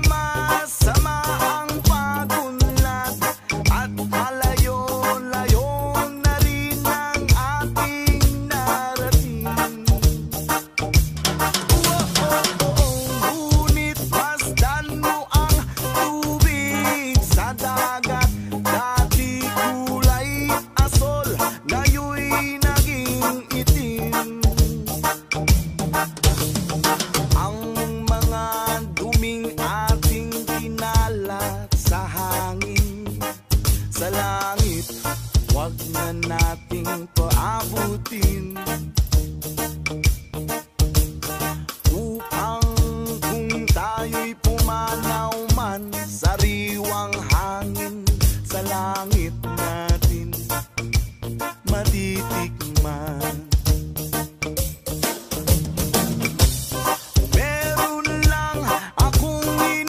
Masama ang pagunlad at malayo-layo na rin ang ating narating. Ngunit masdan mo ang tubig sa dagat. Dati kulay asol, ngayon'y naging itim. Ang mga duming ating kinalat sa hangin, sa langit, wag na nating paabutin. Upang kung tayo'y pumanaw